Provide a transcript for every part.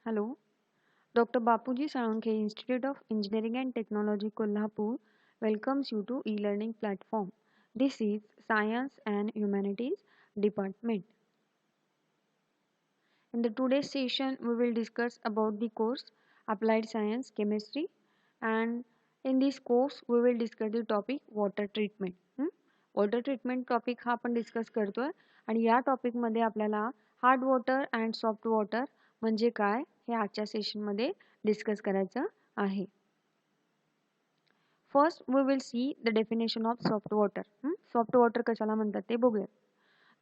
Hello, Dr. Bapuji Salunkhe, Institute of Engineering and Technology, Kolhapur, welcomes you to e-learning platform. This is Science and Humanities Department. In the today's session, we will discuss about the course Applied Science Chemistry, and in this course, we will discuss the topic water treatment. Water treatment topic हा आपण discuss करतोय आणि या टॉपिकमध्ये आपल्याला hard water and soft water म्हणजे काय हे आजच्या सेशनमध्ये डिस्कस करायचं आहे. First we will see the definition of soft water. Soft water कशाला म्हणतात ते बघूया.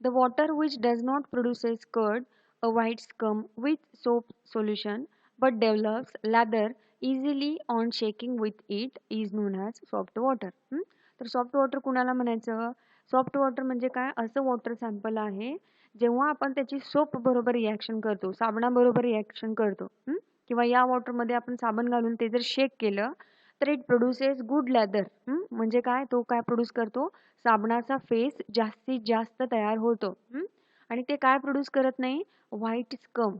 The water which does not produces curd a white scum with soap solution but develops lather easily on shaking with it is known as soft water. तर soft water कुणाला म्हणायचं? Soft water म्हणजे काय? असं वॉटर सॅम्पल आहे जेव्हा आपण त्याची सोप बरोबर रिॲक्शन करतो, साबणाबरोबर रिॲक्शन करतो, किंवा या वॉटरमध्ये आपण साबण घालून ते जर शेक केलं तर इट प्रोड्युसेस गुड लॅदर. म्हणजे काय? तो काय प्रोड्यूस करतो? साबणाचा फेस जास्तीत जास्त तयार होतो. आणि ते काय प्रोड्यूस करत नाही? White scum.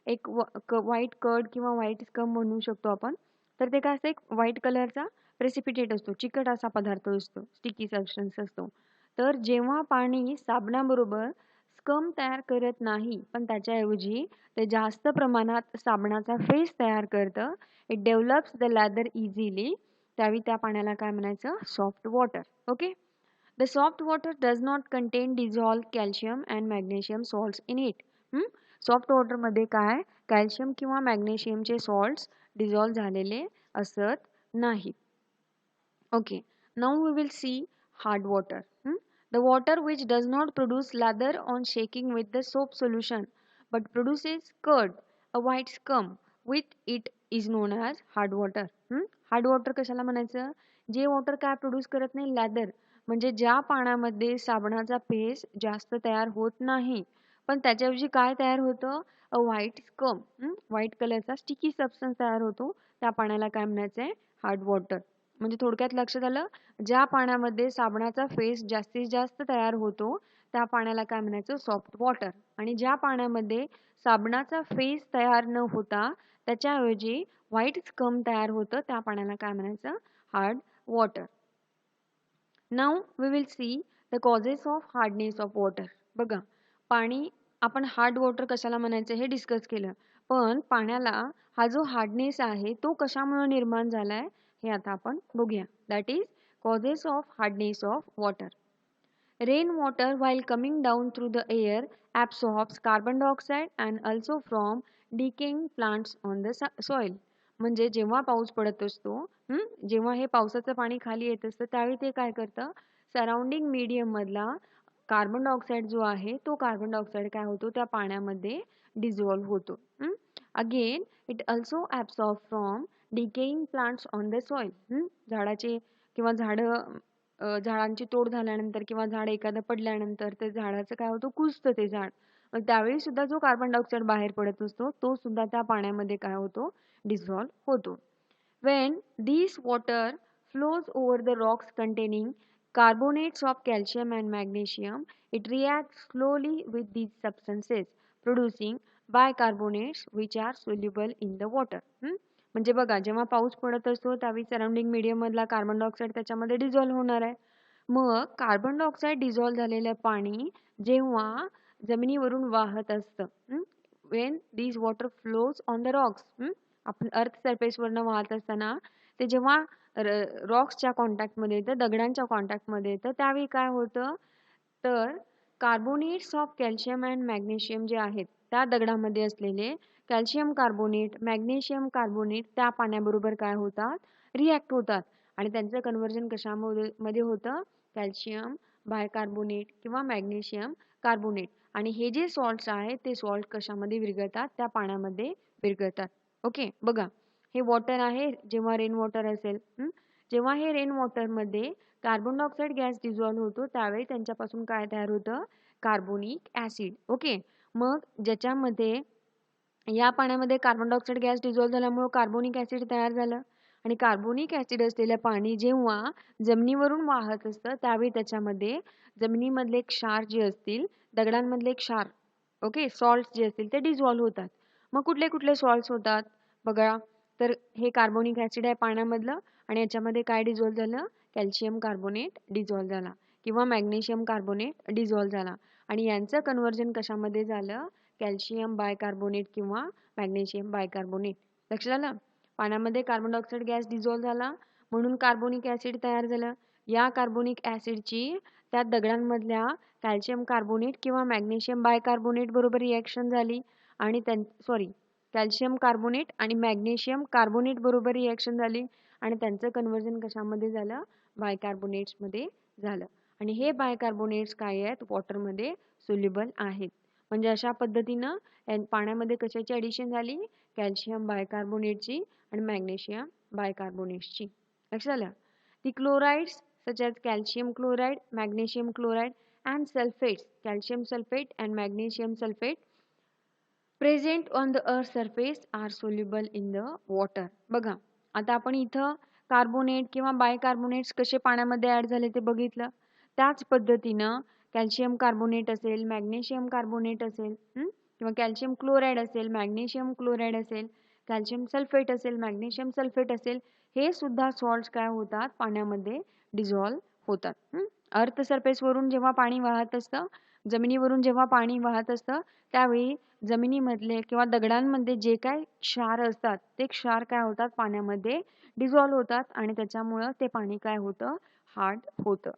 एक व्हाईट कर्ड किंवा व्हाईट स्कम म्हणू शकतो आपण. तर ते काय असतं? एक व्हाईट कलरचा प्रेसिपिटेट असतो, चिकट असा पदार्थ असतो, स्टिकी सबस्टन्स असतो. तर जेव्हा पाणी साबणाबरोबर स्कम तयार करत नाही पण त्याच्याऐवजी ते जास्त प्रमाणात साबणाचा फेस तयार करतं, it develops the lather easily, त्यावेळी त्या पाण्याला काय म्हणायचं? Soft water. Okay. The soft water does not contain dissolve calcium and magnesium salts in it. Soft वॉटरमध्ये काय? कॅल्शियम किंवा मॅग्नेशियमचे सॉल्ट्स डिझॉल्व झालेले असत नाही. Okay, now we will see hard water. The water which does not produce lather on shaking with the soap solution but produces curd, a white scum with it is known as hard water. Hard water कशाला म्हणायचं? जे water काय produce करत नाही? Leather. म्हणजे ज्या पाण्यामध्ये साबणाचा पेस्ट जास्त तयार होत नाही पण त्याच्याऐवजी काय तयार होतं? अ व्हाईट स्कम. व्हाईट कलरचा स्टिकी सबस्टन्स तयार होतो, त्या पाण्याला काय म्हणायचंय? Hard water. म्हणजे थोडक्यात लक्षात आलं, ज्या पाण्यामध्ये साबणाचा फेस जास्तीत जास्त तयार होतो त्या पाण्याला काय म्हणायचं? Soft water. आणि ज्या पाण्यामध्ये साबणाचा फेस तयार न होता त्याच्याऐवजी व्हाईट स्कम तयार होतं त्या पाण्याला काय म्हणायचं? Hard water. Now we will see the causes of hardness of water. बघा, पाणी आपण हार्ड वॉटर कशाला म्हणायचं हे डिस्कस केलं, पण पाण्याला हा जो हार्डनेस आहे तो कशामुळे निर्माण झालाय हे आता आपण बघूया. That is causes of hardness of water. Rain water while coming down through the air absorbs carbon dioxide and also from decaying plants on the soil. म्हणजे जेव्हा पाऊस पडत असतो, जेव्हा हे पावसाचं पाणी खाली येत असतं त्यावेळी ते काय करतं? सराउंडिंग मीडियम मधला कार्बन डायऑक्साईड जो आहे तो कार्बन डायऑक्साईड काय होतो? त्या पाण्यामध्ये डिझॉल्व्ह होतो. Again it also absorb from decaying plants on the soil. झाडाचे किंवा झाडांची तोड झाल्यानंतर किंवा झाड एखादं पडल्यानंतर ते झाडाचं काय होतं? कुजतं ते झाड. मग त्यावेळी सुद्धा जो कार्बन डायऑक्साईड बाहेर पडत असतो तो सुद्धा त्या पाण्यामध्ये काय होतो? डिझॉल्व्ह होतो. When this water flows over the rocks containing carbonates of calcium and magnesium, it reacts slowly with these substances, producing bicarbonates which are soluble in the water. म्हणजे बघा, जेव्हा पाऊस पडत असतो त्यावेळी सराउंडिंग मीडियम मधला कार्बन डायऑक्साईड त्याच्यामध्ये dissolve होणार आहे. मग कार्बन डायऑक्साईड डिझॉल्व्ह झालेलं पाणी जेव्हा जमिनीवरून वाहत असतं, when these water flows on the rocks, आपण अर्थ सरफेसवरनं वाहत असताना ते जेव्हा रॉक्सच्या कॉन्टॅक्टमध्ये येतं, दगडांच्या कॉन्टॅक्टमध्ये येतं, त्यावेळी काय होतं? तर carbonates of calcium and magnesium जे आहेत त्या दगडामध्ये असलेले कॅल्शियम कार्बोनेट, मॅग्नेशियम कार्बोनेट त्या पाण्याबरोबर काय होतात? रिॲक्ट होतात. आणि त्यांचं कन्व्हर्जन कशामध्ये होतं? कॅल्शियम बायकार्बोनेट किंवा मॅग्नेशियम कार्बोनेट. आणि हे जे सॉल्ट्स आहेत ते सॉल्ट कशामध्ये विरघळतात? त्या पाण्यामध्ये विरघळतात. ओके, बघा, हे वॉटर आहे जेव्हा रेन वॉटर असेल, जेव्हा हे रेन वॉटरमध्ये कार्बन डायऑक्साईड गॅस डिझॉल्व्ह होतो त्यावेळी त्यांच्यापासून काय तयार होतं? Carbonic acid. ओके. मग ज्याच्यामध्ये या पाण्यामध्ये कार्बन डायऑक्साईड गॅस डिझॉल्व्ह झाल्यामुळे कार्बोनिक ॲसिड तयार झालं आणि कार्बोनिक ॲसिड असलेलं पाणी जेव्हा जमिनीवरून वाहत असतं त्यावेळी त्याच्यामध्ये जमिनीमधले क्षार जे असतील, दगडांमधले क्षार, ओके, सॉल्ट्स जे असतील ते डिझॉल्व्ह होतात. मग कुठले कुठले सॉल्ट्स होतात बघा. तर हे कार्बोनिक ऍसिड आहे पाण्यामधलं आणि याच्यामध्ये काय डिझॉल्व्ह झालं, कॅल्शियम कार्बोनेट डिझॉल्व्ह झाला किंवा मॅग्नेशियम कार्बोनेट डिझॉल्व्ह झाला आणि यांचं कन्व्हर्जन कशामध्ये झालं, कॅल्शियम बायकार्बोनेट किंवा मॅग्नेशियम बायकार्बोनेट. लक्षात आलं. पाण्यामध्ये कार्बन डायऑक्साईड गॅस डिझॉल्व्ह झाला म्हणून कार्बोनिक ऍसिड तयार झालं. या कार्बोनिक ऍसिडची त्या दगडांमधल्या कॅल्शियम कार्बोनेट किंवा मॅग्नेशियम बायकार्बोनेट बरोबर रिॲक्शन झाली आणि कॅल्शियम कार्बोनेट आणि मॅग्नेशियम कार्बोनेट बरोबर रिॲक्शन झाली आणि त्यांचं कन्व्हर्जन कशामध्ये झालं, बायकार्बोनेट्समध्ये झालं आणि हे बायकार्बोनेट्स काय आहेत, वॉटरमध्ये सोल्युबल आहेत. म्हणजे अशा पद्धतीनं पाण्यामध्ये कशाची ॲडिशन झाली, कॅल्शियम बायकार्बोनेटची आणि मॅग्नेशियम बायकार्बोनेट्सची. लक्षात आलं. दी chlorides such as calcium chloride, magnesium chloride and sulfates, calcium sulfate and magnesium sulfate present on the earth surface are soluble in the water. बघा आता आपण इथं कार्बोनेट किंवा बायकार्बोनेट्स कसे पाण्यामध्ये ऍड झाले ते बघितलं. त्याच पद्धतीनं कॅल्शियम कार्बोनेट असेल, मॅग्नेशियम कार्बोनेट असेल किंवा कॅल्शियम क्लोराईड असेल, मॅग्नेशियम क्लोराईड असेल, कॅल्शियम सल्फेट असेल, मॅग्नेशियम सल्फेट असेल, हे सुद्धा सॉल्ट्स काय होतात, पाण्यामध्ये डिझॉल्व्ह होतात. अर्थ सरफेसवरून जेव्हा पाणी वाहत असतं, जमिनीवरून जेव्हा पाणी वाहत असतं त्यावेळी जमिनीमधले किंवा दगडांमध्ये जे काय क्षार असतात ते क्षार काय होतात, पाण्यामध्ये डिझॉल्व्ह होतात आणि त्याच्यामुळं ते पाणी काय होतं, हार्ड होतं.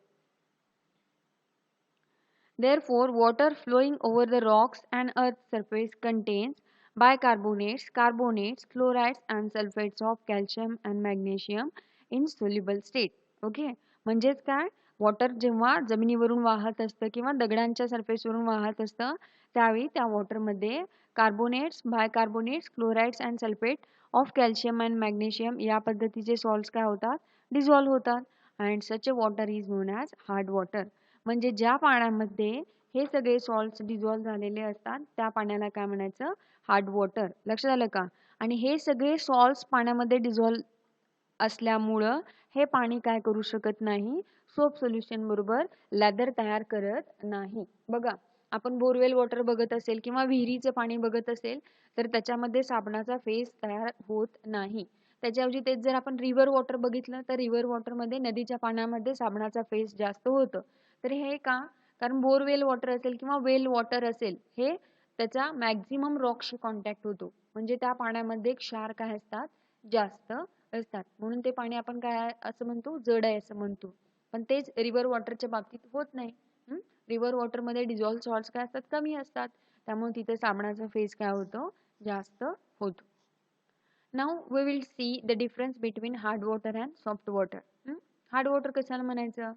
Therefore, water flowing over the rocks and earth surface contains bicarbonates, carbonates, chlorides and sulfates of calcium and magnesium in soluble state. Okay, म्हणजेच काय, वॉटर जेव्हा जमिनीवरून वाहत असतं किंवा दगडांच्या सरफेसवरून वाहत असतं त्यावेळी त्या वॉटरमध्ये carbonates, bicarbonates, chlorides and sulphate of calcium and magnesium या पद्धतीचे सॉल्ट्स काय होतात, डिझॉल्व्ह होतात. And such a water is known as hard water. म्हणजे ज्या पाण्यामध्ये हे सगळे सॉल्ट्स डिझॉल्व्ह झालेले असतात त्या पाण्याला काय म्हणायचं, हार्ड वॉटर. लक्षात आलं का. आणि हे सगळे सॉल्ट्स पाण्यामध्ये डिझॉल्व्ह असल्यामुळं हे पाणी काय करू शकत नाही, सोप सोल्युशन बरोबर लॅदर तयार करत नाही. बघा आपण बोरवेल वॉटर बघत असेल किंवा विहिरीचं पाणी बघत असेल तर त्याच्यामध्ये साबणाचा फेस तयार होत नाही. त्याच्याऐवजी तेच जर आपण रिव्हर वॉटर बघितलं तर रिव्हर वॉटरमध्ये, नदीच्या पाण्यामध्ये साबणाचा फेस जास्त होतं. तर हे का, कारण बोरवेल वॉटर असेल किंवा वेल वॉटर असेल हे त्याचा मॅक्झिमम रॉकशी कॉन्टॅक्ट होतो, म्हणजे त्या पाण्यामध्ये क्षार काय असतात, जास्त असतात, म्हणून ते पाणी आपण काय असं म्हणतो, जड आहे असं म्हणतो. पण तेच रिव्हर वॉटरच्या बाबतीत होत नाही. रिव्हर वॉटरमध्ये डिझॉल्व्ह सॉल्ट्स काय असतात, कमी असतात, त्यामुळे तिथे साबणाचा फेस काय होतो, जास्त होतो. Now we will see the difference between hard water and soft water. Hard water कशाला म्हणायचं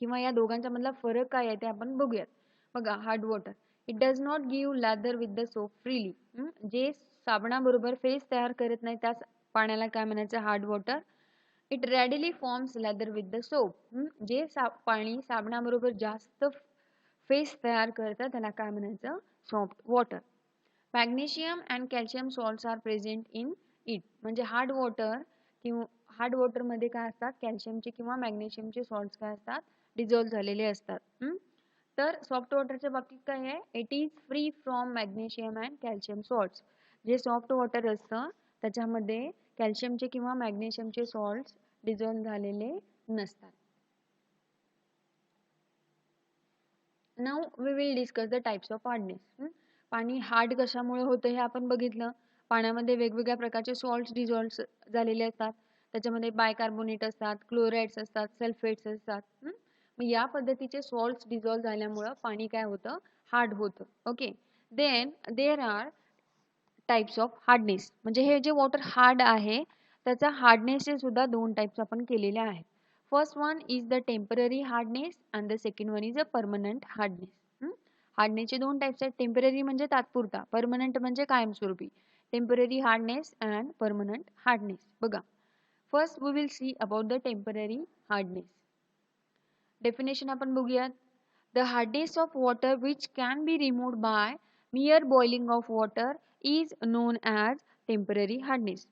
किंवा या दोघांच्या मधला फरक काय आहे ते आपण बघूयात. बघा hard water, it does not give leather with the soap freely. जे साबणाबरोबर फेस तयार करत नाही त्याच पाण्याला काय म्हणायचं, hard water. It readily forms lather with the soap. जे पाणी साबणाबरोबर जास्त फेस तयार करतं त्याला काय म्हणायचं, soft water. Magnesium and calcium salts are present in it. म्हणजे हार्ड वॉटर किंवा हार्ड वॉटरमध्ये काय असतात, कॅल्शियमचे किंवा मॅग्नेशियमचे सॉल्ट्स काय असतात, डिझॉल्व्ह झालेले असतात. तर सॉफ्ट वॉटरच्या बाबतीत काय आहे, it is free from magnesium and calcium salts. जे सॉफ्ट वॉटर असतं त्याच्यामध्ये कॅल्शियमचे किंवा मॅग्नेशियमचे सॉल्ट्स डिझॉल्व्ह झालेले नसतात. Now we will discuss the types of hardness. पाणी हार्ड कशामुळे होतं हे आपण बघितलं. पाण्यामध्ये वेगवेगळ्या प्रकारचे सॉल्ट्स डिझॉल्व्ह झालेले असतात, त्याच्यामध्ये बायकार्बोनेट असतात, क्लोराइड्स असतात, सल्फेट्स असतात. मग या पद्धतीचे सॉल्ट्स डिझॉल्व्ह झाल्यामुळं पाणी काय होतं, हार्ड होतं. Okay, then there are types of hardness. म्हणजे हे जे वॉटर हार्ड आहे त्याचा हार्डनेसचे सुद्धा दोन टाइप्स आपण केलेले आहेत. First one is the temporary hardness and the second one is a permanent hardness. हार्डनेसचे दोन टाइप्स आहेत, टेम्पररी म्हणजे तात्पुरता, परमनंट म्हणजे कायमस्वरूपी. Temporary hardness and permanent hardness. बघा first we will see about the temporary hardness. Definition आपण बघूयात. The hardness of water which can be removed by mere boiling of water is known as temporary hardness.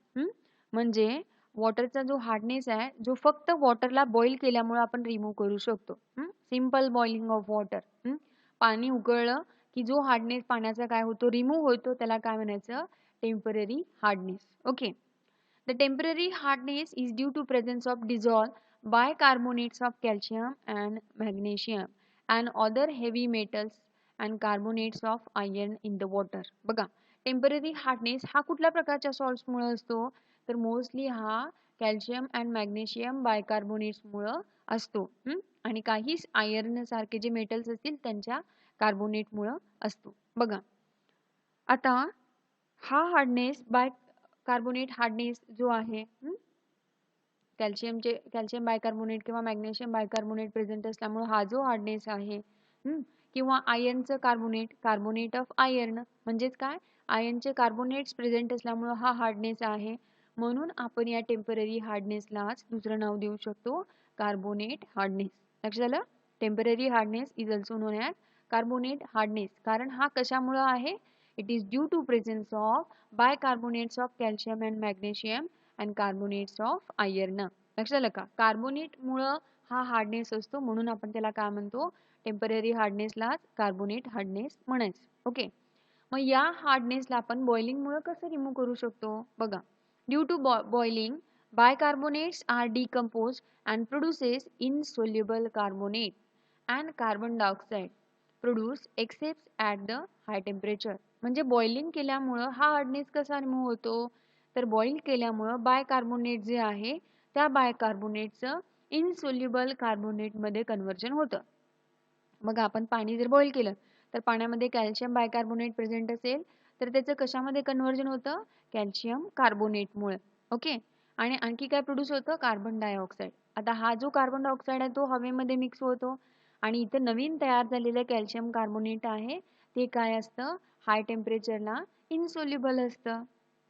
म्हणजे वॉटरचा जो hardness आहे जो फक्त वॉटरला boil केल्यामुळे आपण रिमूव्ह करू शकतो. सिंपल बॉइलिंग ऑफ वॉटर, पाणी उकळलं की जो हार्डनेस पाण्याचा काय होतो, रिमूव्ह होतो, त्याला काय म्हणायचं, temporary hardness. Okay. The temporary hardness is due to presence of dissolved bicarbonates of calcium and magnesium and other heavy metals and carbonates of iron in the water. बघा, टेम्पररी हार्डनेस हा कुठल्या प्रकारच्या सॉल्ट्समुळे असतो, तर मोस्टली हा calcium and magnesium बायकार्बोनेट्समुळे असतो. आणि काही आयर्न सारखे जे मेटल्स असतील त्यांच्या कार्बोनेटमुळे असतो. बघा, आता हा हार्डनेस बाय कार्बोनेट हार्डनेस जो आहे, कॅल्शियम बायकार्बोनेट किंवा मॅग्नेशियम बायकार्बोनेट प्रेझेंट असल्यामुळे हा जो हार्डनेस आहे, किंवा आयर्नचं कार्बोनेट ऑफ आयर्न म्हणजेच काय, आयर्नचे कार्बोनेट्स प्रेझेंट असल्यामुळे हा हार्डनेस आहे. म्हणून आपण या टेम्पररी हार्डनेसलाच दुसरं नाव देऊ शकतो, कार्बोनेट हार्डनेस. लक्षात आलं? Temporary hardness is also known as carbonate hardness. कारण हा कशामुळे आहे, it is due to presence of bicarbonates of calcium and magnesium and carbonates of iron. लक्षात आलं का? कार्बोनेटमुळं हा हार्डनेस असतो, म्हणून आपण त्याला काय म्हणतो, टेम्पररी हार्डनेसलाच कार्बोनेट हार्डनेस म्हणायचं. ओके. मग या हार्डनेसला आपण बॉइलिंगमुळे कसं रिमूव्ह करू शकतो? बघा, due to boiling bicarbonates are decomposed and produces insoluble carbonate and carbon dioxide produced except at the high temperature. म्हणजे बॉइलिंग केल्यामुळं हा हार्डनेस कसा रिमूव्ह होतो, तर बॉईल केल्यामुळं बायकार्बोनेट जे आहे त्या बायकार्बोनेटचं इनसोल्युबल कार्बोनेटमध्ये कन्व्हर्जन होतं. मग आपण पाणी जर बॉईल केलं तर पाण्यामध्ये कॅल्शियम बायकार्बोनेट प्रेझेंट असेल तर त्याचं कशामध्ये कन्व्हर्जन होतं, कॅल्शियम कार्बोनेटमुळे. ओके. आणि आणखी काय प्रोड्यूस होतं, कार्बन डायऑक्साईड. आता हा जो कार्बन डायऑक्साईड आहे तो हवेमध्ये मिक्स होतो आणि इथं नवीन तयार झालेलं कॅल्शियम कार्बोनेट आहे ते काय असतं, हाय टेम्परेचरला इनसोल्युबल असतं.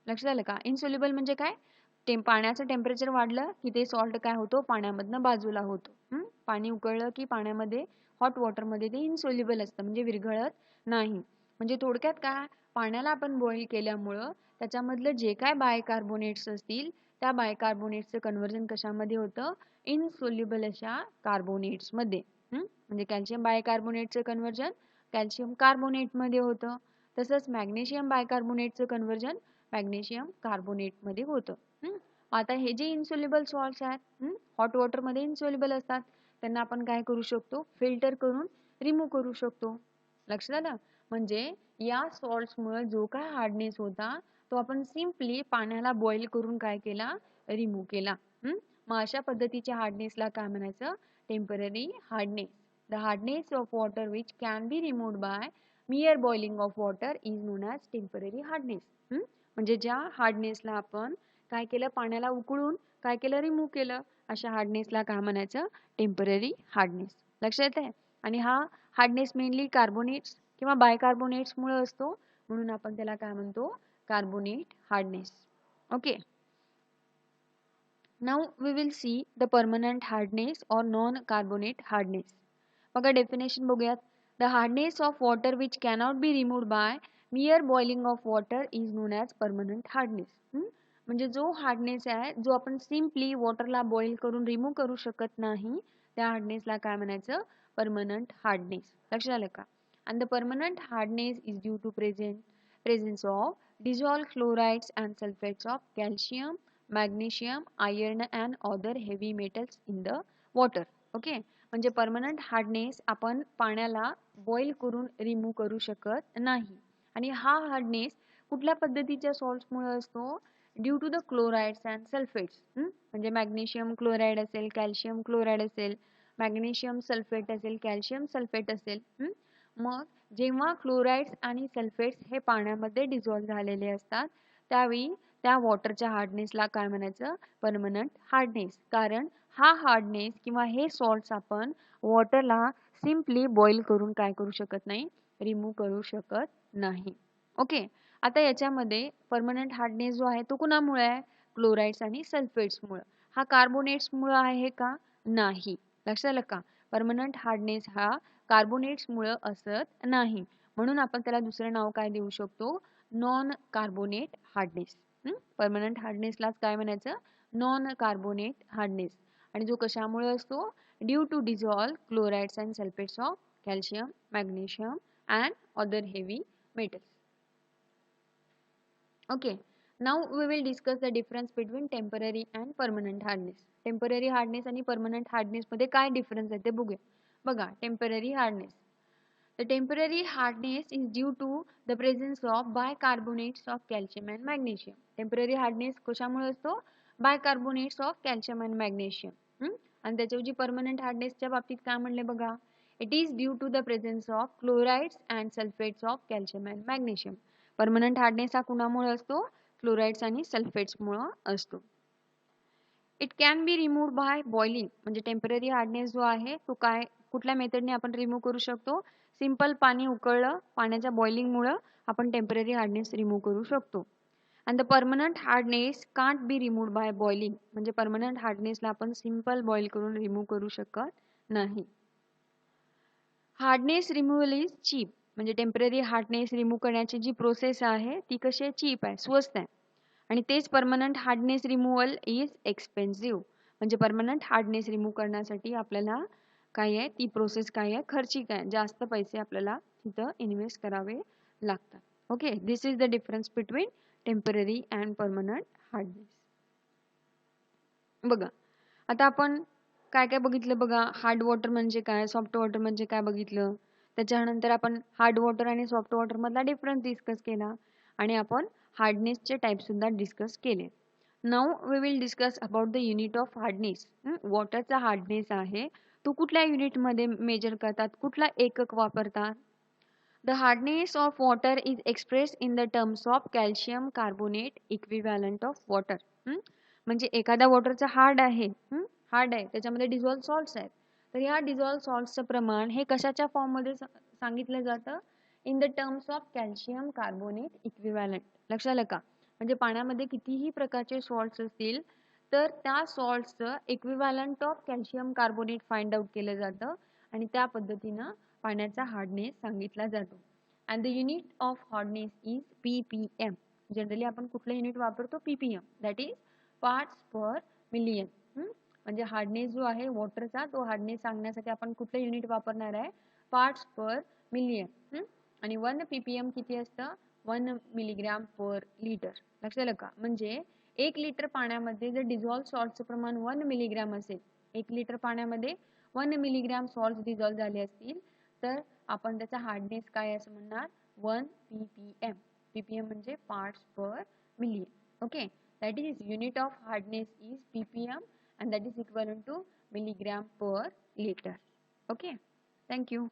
लक्षात आलं का? इनसोल्युबल म्हणजे काय, पाण्याचं टेम्परेचर वाढलं की ते सॉल्ट काय होतो, पाण्यामधनं बाजूला होतो. पाणी उकळलं की पाण्यामध्ये हॉट वॉटरमध्ये ते इनसोल्युबल असतं, म्हणजे विरघळत नाही. म्हणजे थोडक्यात काय, पाण्याला आपण बॉईल केल्यामुळं त्याच्यामधलं जे काय बायकार्बोनेट्स असतील त्या बायकार्बोनेट्सचं कन्व्हर्जन कशामध्ये होतं, इनसोल्युबल अशा कार्बोनेट्समध्ये. म्हणजे कॅल्शियम बायकार्बोनेटचं कन्व्हर्जन कॅल्शियम कार्बोनेटमध्ये होतं. तसंच मॅग्नेशियम बायकार्बोनेटचं कन्व्हर्जन मॅग्नेशियम कार्बोनेटमध्ये होतं. आता हे जे इनसोल्युबल सॉल्ट्स आहेत, हॉट वॉटरमध्ये इनसोल्युबल असतात, त्यांना आपण काय करू शकतो, फिल्टर करून रिमूव्ह करू शकतो. लक्षात आलं? म्हणजे या सॉल्ट्समुळे जो काय हार्डनेस होता तो आपण सिम्पली पाण्याला बॉईल करून काय केला, रिमूव्ह केला. मग अशा पद्धतीच्या हार्डनेसला काय म्हणायचं, temporary hardness. The hardness of water which can be removed by mere boiling of water is known as temporary hardness. म्हणजे ज्या हार्डनेसला आपण काय केलं, पाण्याला उकळून काय केलं, रिमूव्ह केलं, अशा हार्डनेसला काय म्हणायचं, टेम्पररी हार्डनेस. लक्षात आहे? आणि हा हार्डनेस मेनली कार्बोनेट्स किंवा बायकार्बोनेट्समुळे असतो, म्हणून आपण त्याला काय म्हणतो, carbonate hardness. Okay. Now we will see the permanent hardness और नॉन कार्बोनेट हार्डनेस. बघा डेफिनेशन बघूयात. The hardness of water which cannot be removed by mere boiling of water is known as permanent hardness. म्हणजे जो hardness आहे जो आपण simply वॉटरला boil करून रिमूव्ह करू शकत नाही त्या हार्डनेसला काय म्हणायचं, परमनंट हार्डनेस. लक्षात आलं का? and the permanent hardness is due to presence of dissolved chlorides and sulfates of calcium, magnesium, iron and other heavy metals in the water. Okay. म्हणजे परमनंट हार्डनेस आपण पाण्याला बॉईल करून रिमूव्ह करू शकत नाही. आणि हा हार्डनेस कुठल्या पद्धतीच्या सॉल्ट्समुळे असतो, due to the chlorides and sulphates. म्हणजे मॅग्नेशियम क्लोराइड असेल, कॅल्शियम क्लोराइड असेल, मॅग्नेशियम सल्फेट असेल, कॅल्शियम सल्फेट असेल. मग जेव्हा क्लोराइड्स आणि सल्फेट्स हे पाण्यामध्ये डिझॉल्व्ह झालेले असतात त्यावेळी त्या वॉटरच्या हार्डनेसला काय म्हणायचं, परमनंट हार्डनेस. कारण हा हार्डनेस किंवा हे सॉल्ट्स आपण वॉटरला सिम्पली बॉईल करून काय करू शकत नाही, रिमूव्ह करू शकत नाही. ओके. आता याच्यामध्ये परमनंट हार्डनेस जो आहे तो कुणामुळे आहे, क्लोराइड्स आणि सल्फेट्समुळे. हा कार्बोनेट्समुळे आहे का, नाही. लक्षात आलं का? परमनंट हार्डनेस हा कार्बोनेट्समुळे असत नाही, म्हणून आपण त्याला दुसरं नाव काय देऊ शकतो, नॉन कार्बोनेट हार्डनेस. परमनंट हार्डनेसलाच काय म्हणायचं, नॉन कार्बोनेट हार्डनेस. आणि जो कशामुळे असतो, due to dissolve chlorides and sulphates of calcium, magnesium, and other heavy metals. Okay, now we will discuss the difference between temporary and permanent hardness. Temporary hardness आणि permanent hardness मध्ये काय difference आहे ते बघूया. बघा, temporary hardness. The temporary hardness is due to the presence of bicarbonates of calcium and magnesium. Temporary hardness कशामुळे असतो? Bicarbonates of calcium and magnesium. आणि त्याच्या जी परमनंट हार्डनेसच्या बाबतीत काय म्हणले बघा, it is due to the presence of chlorides and sulfates of calcium and magnesium. Permanent hardness हा कुणामुळे असतो? क्लोराइड्स आणि सल्फेट्समुळे असतो. It can be remove by boiling. म्हणजे टेम्पररी हार्डनेस जो आहे तो काय कुठल्या मेथडने आपण रिमूव्ह करू शकतो? सिंपल पाणी उकळलं, पाण्याच्या बॉइलिंगमुळे आपण टेम्पररी हार्डनेस रिमूव्ह करू शकतो. And the permanent hardness can't be remove by boiling. म्हणजे परमनंट हार्डनेसला आपण सिंपल बॉईल करून रिमूव्ह करू शकत नाही. Hardness removal is cheap. म्हणजे टेम्पररी हार्डनेस रिमूव्ह करण्याची जी प्रोसेस आहे ती कशी आहे? चीप आहे, स्वस्त आहे. आणि तेच permanent hardness removal is expensive. म्हणजे परमनंट हार्डनेस रिमूव्ह करण्यासाठी आपल्याला काय आहे, ती प्रोसेस काय आहे, खर्चिक आहे, जास्त पैसे आपल्याला तिथं इन्व्हेस्ट करावे लागतात. Okay, this is the difference between temporary and permanent hardness. बघा, आता आपण काय काय बघितलं बघा. हार्ड वॉटर म्हणजे काय, सॉफ्ट वॉटर म्हणजे काय बघितलं. त्याच्यानंतर आपण हार्ड वॉटर आणि सॉफ्ट वॉटर मधला डिफरन्स डिस्कस केला आणि आपण हार्डनेसचे टाइप सुद्धा डिस्कस केले. Now we will discuss about the unit of hardness. वॉटरचा हार्डनेस आहे तो कुठल्या युनिटमध्ये मेजर करतात, कुठला एकक वापरतात? The hardness of water is express in the terms of calcium carbonate equivalent of water. म्हणजे एखादा वॉटरचा हार्ड आहे, त्याच्यामध्ये डिझॉल्व सॉल्ट्स आहेत, तर ह्या डिझॉल्व सॉल्ट्सचं प्रमाण हे कशाच्या फॉर्ममध्ये सांगितलं जातं? In the terms of calcium carbonate equivalent. लक्षात आलं का? म्हणजे पाण्यामध्ये कितीही प्रकारचे सॉल्ट्स असतील तर त्या सॉल्ट्सचं equivalent of calcium carbonate find out केलं जातं आणि त्या पद्धतीनं पाण्याचा हार्डनेस सांगितला जातो. And the unit of hardness is ppm. Generally आपण कुठलं युनिट वापरतो? ppm, that is parts per million. म्हणजे हार्डनेस जो आहे वॉटरचा तो हार्डनेस सांगण्यासाठी आपण कुठलं युनिट वापरणार आहे? Parts per million. आणि 1 ppm किती असतं? 1 मिलीग्राम पर लिटर. लक्षात आलं का? म्हणजे 1 लिटर पाण्यामध्ये जर डिझॉल्व सॉल्टचं प्रमाण 1 मिलीग्राम असेल, 1 लिटर पाण्यामध्ये 1 मिलीग्राम सॉल्ट डिझॉल्व झाले असतील तर आपण त्याचा हार्डनेस काय असं म्हणणार? 1 ppm. ppm म्हणजे parts per million. Okay, that is unit of hardness is ppm and that is equivalent to milligram per liter. Okay, thank you.